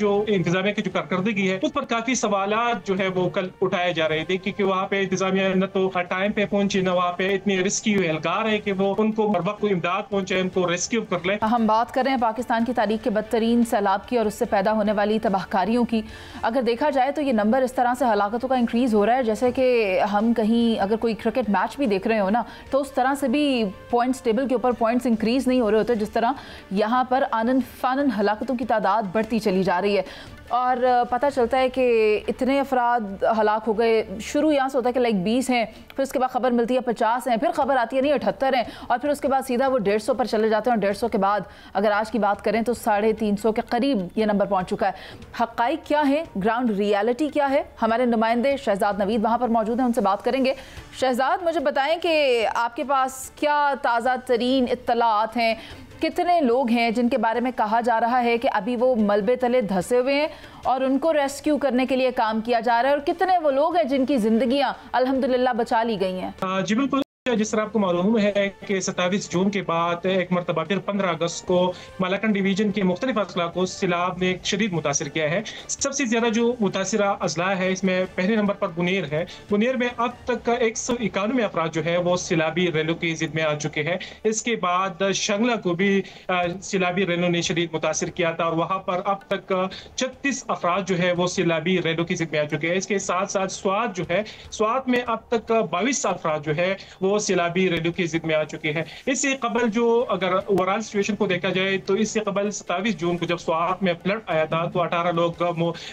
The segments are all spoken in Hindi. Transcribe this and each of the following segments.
जो इंतजामिया की जो कारकर्दगी है उस पर काफी सवालात जो है वो कल उठाए जा रहे थे, क्योंकि वहाँ पे इंतजामिया न तो टाइम पे पहुंची, न वहाँ पे इतनी रेस्क्यू एहलकार है कि वो उनको हर वक्त इमदाद पहुंचे, उनको रेस्क्यू कर ले। हम बात कर रहे हैं पाकिस्तान की तारीख के बदतरीन सैलाब की और उससे पैदा होने वाली तबाहकारियों की। अगर देखा जाए तो ये नंबर इस तरह से हलाकतों का इंक्रीज़ हो रहा है जैसे कि हम कहीं अगर कोई क्रिकेट मैच भी देख रहे हो ना, तो उस तरह से भी पॉइंट्स टेबल के ऊपर पॉइंट्स इंक्रीज़ नहीं हो रहे होते जिस तरह यहाँ पर आनन फानन हलाकतों की तादाद बढ़ती चली जा रही है। और पता चलता है कि इतने अफराद हलाक हो गए। शुरू यहाँ से होता है कि लाइक 20 हैं, फिर उसके बाद खबर मिलती है 50 हैं, फिर खबर आती है नहीं 78 हैं, और फिर उसके बाद सीधा वो 150 पर चले जाते हैं। और 150 के बाद अगर आज की बात करें तो 350 के करीब ये नंबर पहुँच चुका है। हक़ाइक़ क्या है, ग्राउंड रियलिटी क्या है, हमारे नुमाइंदे शहजाद नवीद वहाँ पर मौजूद हैं, उनसे बात करेंगे। शहजाद, मुझे बताएं कि आपके पास क्या ताज़ा तरीन इत्तलात हैं, कितने लोग हैं जिनके बारे में कहा जा रहा है कि अभी वो मलबे तले धंसे हुए हैं और उनको रेस्क्यू करने के लिए काम किया जा रहा है, और कितने वो लोग हैं जिनकी जिंदगियां अल्हम्दुलिल्लाह बचा ली गई हैं? जी बिल्कुल, जिस तरह आपको मालूम है कि 27 जून के बाद एक मरतबा फिर 15 अगस्त को मालाकन डिवीजन के मुख्तलिफ अजला को सैलाब ने शदीद मुतासर किया है। सबसे ज्यादा जो मुतासरा अजला है इसमें पहले नंबर पर बुनेर है। बुनेर में अब तक 191 अफराद जो है वो सैलाबी रैलों की जिद में आ चुके हैं। इसके बाद शंगला को भी सैलाबी रैलों ने शदीद मुतासर किया था और वहाँ पर अब तक 36 अफराद जो है वो सैलाबी रैलों की जिद में आ चुके हैं। इसके साथ साथ स्वात जो है, स्वात में अब तक 22 अफराद जो है वो सैलाबी रैलियों की जिद में आ चुके हैं। इससे कबल जो अगर ओवरऑल सिचुएशन को देखा जाए तो इससे कबल 27 जून को जब स्वात में फ्लड आया था तो 18 लोग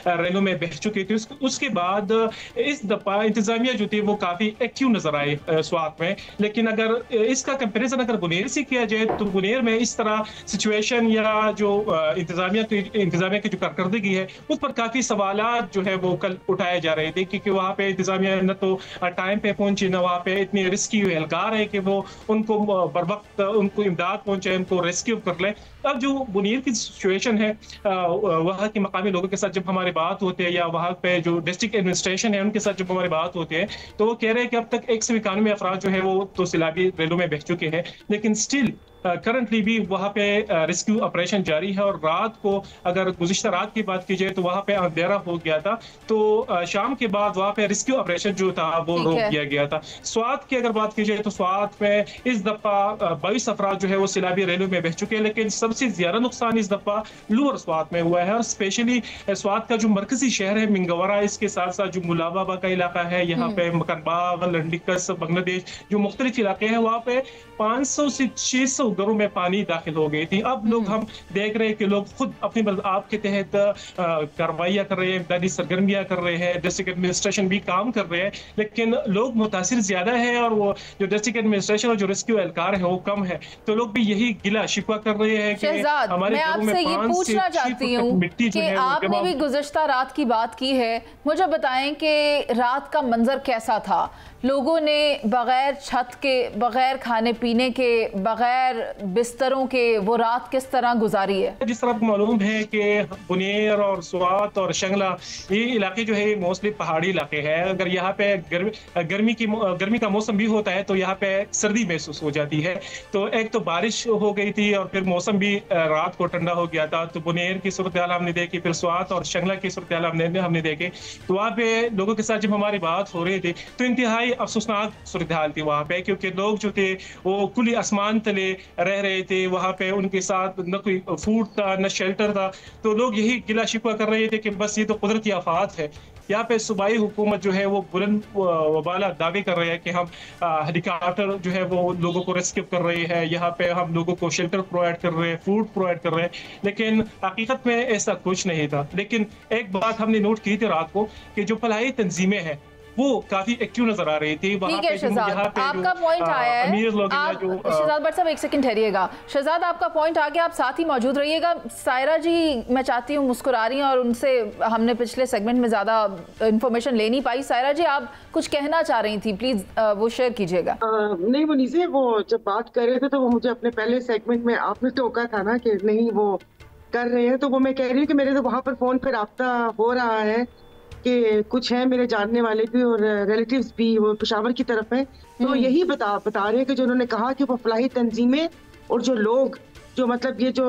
रैलियों में बह चुके थे। उसके बाद इस दफा इंतजामिया जो थी वो काफी एक्टिव नजर आए स्वात में। लेकिन अगर इसका कंपेरिजन अगर बुनेर से किया जाए तो बुनेर में इस तरह सिचुएशन या जो इंतजामिया की जो कारकर्दगी है उस पर काफी सवालात जो है वो कल उठाए जा रहे थे, क्योंकि वहाँ पे इंतजामिया न तो टाइम पे पहुंची, न वहाँ पे इतनी रेस्क्यू एहलकार है कि वो उनको बर वक्त उनको इमदाद पहुंचे, उनको रेस्क्यू कर ले। अब जो बुनीर की सिचुएशन है वहाँ के मकामी लोगों के साथ जब हमारी बात होती है या वहाँ पे जो डिस्ट्रिक्ट एडमिनिस्ट्रेशन है उनके साथ जब हमारी बात होती है तो वो कह रहे हैं कि अब तक 191 अफराद जो है वो तो सैलाबी रैलों में बह चुके हैं, लेकिन स्टिल करंटली भी वहाँ पे रेस्क्यू ऑपरेशन जारी है। और रात को अगर गुज़िश्ता रात की बात की जाए तो वहाँ पे अंधेरा हो गया था, तो शाम के बाद वहाँ पे रेस्क्यू ऑपरेशन जो था वो रोक दिया गया था। स्वात की अगर बात की जाए तो स्वात में इस दफा 22 अफराद जो है वो सैलाबी रैलों में बह चुके हैं, लेकिन सबसे ज्यादा नुकसान इस दफा लोअर स्वात में हुआ है। और स्पेशली स्वात का जो मरकजी शहर है मिंगवरा, इसके साथ साथ जो मुलाबाबा का इलाका है, यहाँ पे मकनबाग, लंडिकस, बांग्लादेश जो मुख्तलिफ इलाके हैं वहाँ पे 500 से 600 घरों में पानी दाखिल हो गई थी। अब लोग हम देख रहे हैं कि लोग खुद अपनी आप के तहत कार्रवाइयां कर रहे हैं, इमदादी सरगर्मियां कर रहे हैं, डिस्ट्रिक्ट एडमिनिस्ट्रेशन भी काम कर रहे हैं, लेकिन लोग मुतासिर ज्यादा है और वो जो डिस्ट्रिक्ट एडमिनिस्ट्रेशन और जो रेस्क्यू एहलकार है वो कम है। तो लोग भी यही गिला शिकवा कर रहे हैं कि हमारे मैं आपसे ये पूछना चाहती हूँ कि आपने भी गुज़िश्ता रात की बात की है, मुझे बताएं कि रात का मंजर कैसा था? लोगों ने बगैर छत के, बगैर खाने पीने के, बगैर बिस्तरों के वो रात किस तरह गुजारी है? जिस तरह आपको मालूम है कि बुनेर और स्वात और शंगला ये इलाके जो है मोस्टली पहाड़ी इलाके हैं। अगर यहाँ पे गर्मी का मौसम भी होता है तो यहाँ पे सर्दी महसूस हो जाती है। तो एक तो बारिश हो गई थी और फिर मौसम भी रात को ठंडा हो गया था। तो बुनेर की सूरत हाल हमने देखी, फिर स्वात और शंगला की सूरत हाल हमने देखे। तो वहाँ पे लोगों के साथ जब हमारी बात हो रही थी तो इंतहाई अफसोसनाक सूरत हाल थी वहाँ पे, क्योंकि लोग जो थे वो खुली आसमान तले रह रहे थे। वहाँ पे उनके साथ न कोई फूड था न शेल्टर था। तो लोग यही गिला शिकवा कर रहे थे कि बस ये तो कुदरती आफात है। यहाँ पे सूबाई हुकूमत जो है वो बुलंद वबाला दावे कर रहे हैं कि हम हेलीकॉप्टर जो है वो लोगों को रेस्क्यू कर रहे हैं, यहाँ पे हम लोगों को शेल्टर प्रोवाइड कर रहे हैं, फूड प्रोवाइड कर रहे हैं, लेकिन हकीकत में ऐसा कुछ नहीं था। लेकिन एक बात हमने नोट की थी रात को कि जो फलाही तंजीमें हैं वो काफी एक्टिव नजर आ रही थी वहाँ पे। आपका पॉइंट आया है, शहजाद भट्ट साहब एक सेकंड ठहरिएगा। शहजाद आपका पॉइंट आ गया, आप साथ ही मौजूद रहिएगा। सायरा जी मैं चाहती हूँ, मुस्कुरा रही हैं और उनसे हमने पिछले सेगमेंट में ज्यादा इन्फॉर्मेशन ले नहीं पाई। सायरा जी आप कुछ कहना चाह रही थी, प्लीज वो शेयर कीजिएगा। नहीं मुनीसे, वो जब बात कर रहे थे तो वो मुझे अपने पहले सेगमेंट में आपने टोका था ना कि नहीं वो कर रहे हैं, तो वो मैं कह रही हूँ कि मेरे तो वहाँ पर फोन पर राब्ता हो रहा है कि कुछ है मेरे जानने वाले भी और रिलेटिव्स भी वो पेशावर की तरफ है। तो यही बता रहे हैं कि जो उन्होंने कहा कि वो फलाही तंजीमें और जो लोग जो मतलब ये जो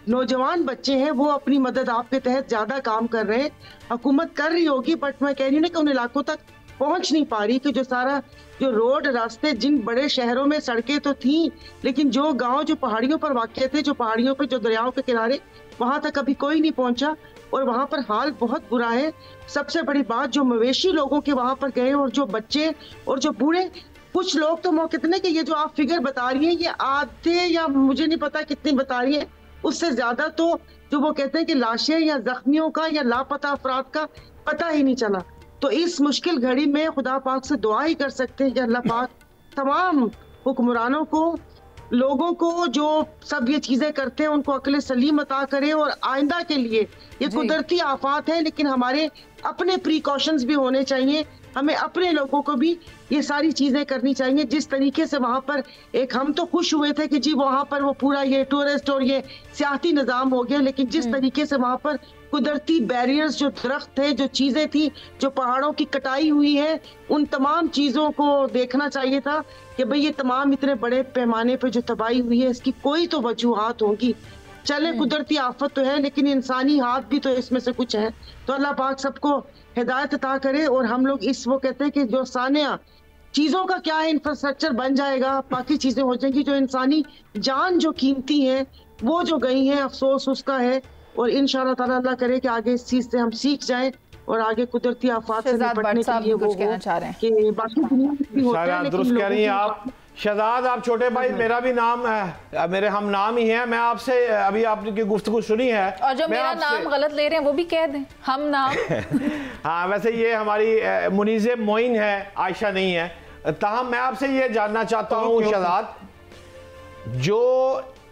नौजवान बच्चे हैं वो अपनी मदद आपके तहत ज्यादा काम कर रहे हैं। हुकूमत कर रही होगी, बट मैं कह रही हूँ ना कि उन इलाकों तक पहुंच नहीं पा रही कि जो सारा जो रोड रास्ते, जिन बड़े शहरों में सड़कें तो थी, लेकिन जो गांव जो पहाड़ियों पर वाक़ थे, जो पहाड़ियों पर जो दरियाओं के किनारे, वहां तक अभी कोई नहीं पहुंचा और वहां पर हाल बहुत बुरा है। सबसे बड़ी बात, जो मवेशी लोगों के वहां पर गए और जो बच्चे और जो बूढ़े, कुछ लोग तो मौके ने कि ये जो आप फिगर बता रही हैं ये आधे या मुझे नहीं पता कितनी बता रही है, उससे ज्यादा तो जो वो कहते हैं कि लाशें या जख्मियों का या लापता अफराद का पता ही नहीं चला। तो इस मुश्किल घड़ी में खुदा पाक से दुआ ही कर सकते हैं कि अल्लाह पाक तमाम हुक्मरानों को, लोगों को जो सब ये चीजें करते हैं उनको अक्ल सलीम अता करे और आइंदा के लिए, ये कुदरती आफात है लेकिन हमारे अपने प्रिकॉशंस भी होने चाहिए। हमें अपने लोगों को भी ये सारी चीजें करनी चाहिए। जिस तरीके से वहां पर एक हम तो खुश हुए थे कि जी वहां पर वो पूरा ये टूरिस्ट और ये सियाती निजाम हो गया, लेकिन जिस तरीके से वहां पर कुदरती बैरियर्स, जो दरख्त थे, जो चीजें थी, जो पहाड़ों की कटाई हुई है, उन तमाम चीजों को देखना चाहिए था कि भाई ये तमाम इतने बड़े पैमाने पे जो तबाही हुई है इसकी कोई तो वजूहात होगी। चले कुदरती आफत तो है लेकिन इंसानी हाथ भी तो इसमें से कुछ है। तो अल्लाह पाक सबको हिदायत अता करे और हम लोग इस वो कहते हैं कि जो सानिया चीजों का क्या है, इंफ्रास्ट्रक्चर बन जाएगा, बाकी चीजें हो जाएंगी। जो इंसानी जान जो कीमती है वो जो गई है, अफसोस उसका है। और इंशाअल्लाह ताला अल्लाह करे कि आगे इस चीज से हम सीख जाएं और आगे कुदरती आफात से निपटने के लिए वो कहना चाह रहे हैं कि बाकी दुनिया में भी होता है, दुरुस्त कह रही हैं आप शहजाद। आप छोटे भाई, मेरा भी नाम है, मेरे हम नाम ही हैं। मैं आपसे अभी आपकी गुफ्तगू सुनी है और जो मेरा नाम गलत ले रहे हैं वो भी कह दें, हम नाम हाँ, वैसे ये हमारी मुनीज़े मोइन है, आयशा नहीं है। ताहम मैं आपसे ये जानना चाहता हूँ शहजाद, जो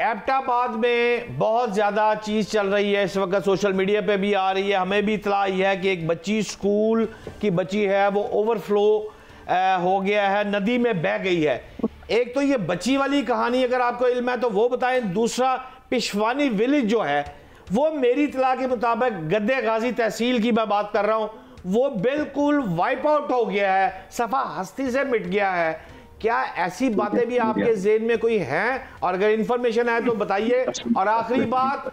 एबटाबाद में बहुत ज़्यादा चीज़ चल रही है इस वक्त, सोशल मीडिया पे भी आ रही है, हमें भी इतला आई है कि एक बच्ची, स्कूल की बच्ची है, वो ओवरफ्लो हो गया है, नदी में बह गई है। एक तो ये बच्ची वाली कहानी अगर आपको इल्म है तो वो बताएं। दूसरा, पिशवानी विलेज जो है वो मेरी इतला के मुताबिक गद्दे गाजी तहसील की मैं बात कर रहा हूँ, वो बिल्कुल वाइप आउट हो गया है, सफ़ा हस्ती से मिट गया है। क्या ऐसी बातें भी आपके ज़हन में कोई हैं? और अगर इंफॉर्मेशन है तो बताइए। और आखिरी बात,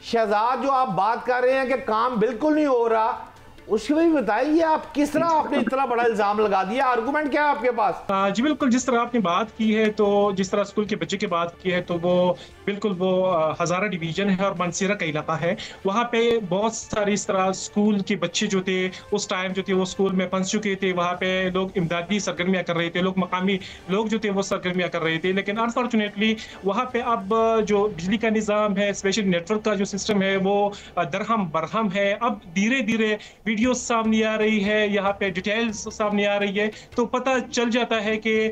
शहजाद जो आप बात कर रहे हैं कि काम बिल्कुल नहीं हो रहा, उसके भी बताइए आप किस तरह आपने इतना बड़ा इल्जाम लगा दिया, आर्गुमेंट क्या है आपके पास? जी बिल्कुल, जिस तरह आपने बात की है, तो जिस तरह स्कूल के बच्चे की बात की है, तो वो बिल्कुल वो हज़ारा डिवीजन है और मनसीरा का इलाका है। वहाँ पे बहुत सारी इस तरह स्कूल के बच्चे जो थे उस टाइम जो थे वो स्कूल में फंस चुके थे। वहाँ पे लोग इमदादी सरगर्मियाँ कर रहे थे, लोग मकामी लोग जो थे वो सरगर्मियाँ कर रहे थे। लेकिन अनफॉर्चुनेटली वहाँ पे अब जो बिजली का निज़ाम है, स्पेशली नेटवर्क का जो सिस्टम है, वो दरहम बरहम है। अब धीरे धीरे वीडियो सामने आ रही है, यहाँ पे डिटेल्स सामने आ रही है, तो पता चल जाता है कि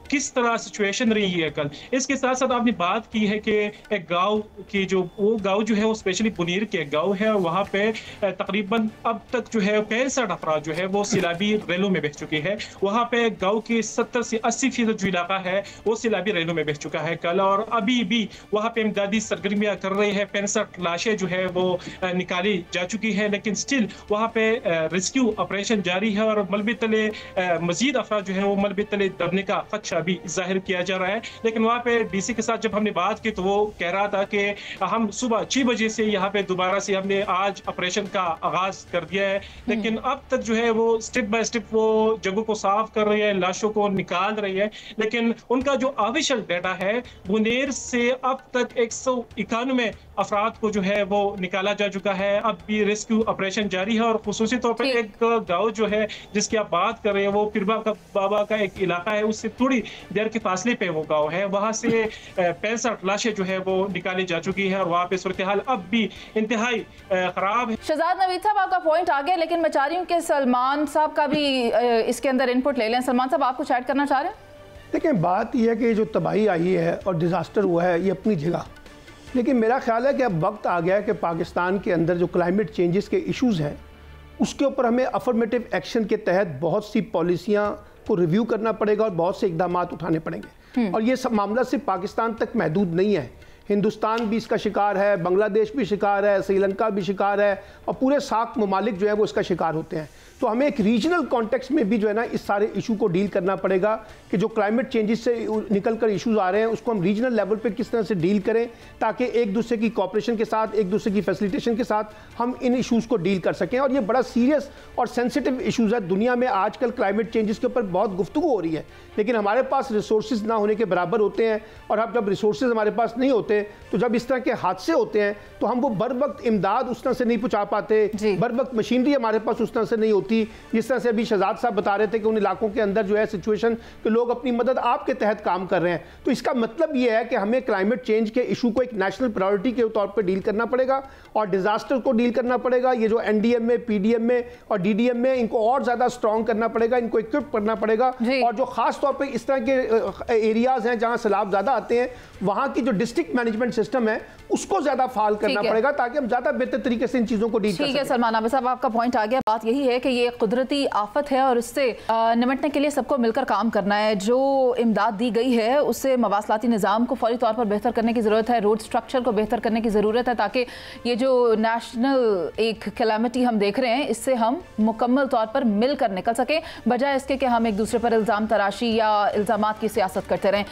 किस तरह सिचुएशन रही है कल। इसके साथ साथ आपने बात की है कि एक गांव की जो वो गांव जो है वो स्पेशली बुनीर के एक गांव है, वहाँ पे तकरीबन अब तक जो है 65 अफराद जो है वो सैलाबी रेलों में बह चुके हैं। वहाँ पे गांव के 70 से 80% जो इलाका है वो सैलाबी रेलों में बह चुका है कल, और अभी भी वहाँ पे इमदादी सरगर्मियाँ कर रहे हैं। 65 लाशें जो है वो निकाली जा चुकी है, लेकिन स्टिल वहाँ पे रेस्क्यू ऑपरेशन जारी है और मलबे तले मजीद अफराद जो है वो मलबे तले दबने का खदशा भी जाहिर किया जा रहा है। लेकिन वहाँ पे डीसी के साथ जब हमने बात की तो वो कह रहा था कि हम सुबह 6 बजे से यहाँ पे दोबारा से हमने आज ऑपरेशन का आगाज कर दिया है, लेकिन अब तक जो है वो स्टेप बाय स्टेप वो जगहों को साफ कर रही है, लाशों को निकाल रही है। लेकिन उनका जो ऑफिशियल डाटा है, बुनेर से अब तक 191 अफराद को जो है वो निकाला जा चुका है। अब भी रेस्क्यू ऑपरेशन जारी है और खुसूसी तौर पर एक गाँव जो है जिसकी आप बात कर रहे हैं, वो पिरबा का बाबा का एक इलाका है, उससे थोड़ी देर के फासले पे वो गाँव है। वहां से 65 लाशें जो है वो निकाली जा चुकी है और वहां पे सूरत हाल अब भी इंतहाई खराब है। शहजाद नवीद साहब, आपका पॉइंट आ गया, लेकिन मैं चाह रही हूँ कि सलमान साहब का भी इसके अंदर इनपुट ले लें। सलमान साहब, आप कुछ ऐड करना चाह रहे हैं? देखिए, बात यह है कि जो तबाही आई है और डिज़ास्टर हुआ है ये अपनी जगह, लेकिन मेरा ख्याल है कि अब वक्त आ गया है कि पाकिस्तान के अंदर जो क्लाइमेट चेंजेस के इश्यूज़ हैं उसके ऊपर हमें अफर्मेटिव एक्शन के तहत बहुत सी पॉलिसियाँ को रिव्यू करना पड़ेगा और बहुत से इकदाम उठाने पड़ेंगे। और ये सब मामला सिर्फ पाकिस्तान तक महदूद नहीं है, हिंदुस्तान भी इसका शिकार है, बांग्लादेश भी शिकार है, श्रीलंका भी शिकार है और पूरे सार्क ममालिक जो है वो इसका शिकार होते हैं। तो हमें एक रीजनल कॉन्टेक्स्ट में भी जो है ना इस सारे इशू को डील करना पड़ेगा कि जो क्लाइमेट चेंजेस से निकल कर इशूज़ आ रहे हैं उसको हम रीजनल लेवल पे किस तरह से डील करें ताकि एक दूसरे की कॉपरेशन के साथ, एक दूसरे की फैसिलिटेशन के साथ हम इन इशूज़ को डील कर सकें। और ये बड़ा सीरियस और सेंसिटिव इशूज़ है। दुनिया में आजकल क्लाइमेट चेंजेस के ऊपर बहुत गुफ्तगू हो रही है, लेकिन हमारे पास रिसोर्सेज ना होने के बराबर होते हैं। और अब जब रिसोर्सेज हमारे पास नहीं होते तो जब इस तरह के हादसे होते हैं तो हम वो बर वक्त इमदाद उस तरह से नहीं पहुंचा पाते, बर वक्त मशीनरी हमारे पास उस तरह से नहीं होती। जिस तरह से अभी शहजाद साहब बता रहे थे कि उन इलाकों के अंदर जो है सिचुएशन कि लोग अपनी मदद आपके तहत काम कर रहे हैं। तो इसका मतलब ये है कि हमें क्लाइमेट चेंज के इशू को एक नेशनल प्रायोरिटी के तौर पर डील करना पड़ेगा और डिजास्टर को डील करना पड़ेगा। ये जो NDM में, PDM में और DDM में इनको और ज्यादा स्ट्रॉन्ग करना पड़ेगा, इनको इक्विप करना पड़ेगा। और जो खास तौर पर इस तरह के एरियाज हैं जहां सैलाब ज्यादा आते हैं वहां की जो डिस्ट्रिक्ट मैनेजमेंट सिस्टम है उसको ज्यादा फाल करना पड़ेगा ताकि हम ज्यादा बेहतर तरीके से इन चीजों को डील कर सकें। ठीक है सलमान आबिद साहब, आपका पॉइंट आ गया। बात यही है कि ये कुदरती आफत है और इससे निपटने के लिए सबको मिलकर काम करना है। जो इमदाद दी गई है उससे मवासलाती निज़ाम को फौरी तौर पर बेहतर करने की ज़रूरत है, रोड स्ट्रक्चर को बेहतर करने की ज़रूरत है ताकि ये जो नेशनल एक कैलामिटी हम देख रहे हैं इससे हम मुकम्मल तौर पर मिलकर निकल सकें, बजाय इसके कि हम एक दूसरे पर इल्ज़ाम तराशी या इल्ज़ामात की सियासत करते रहें।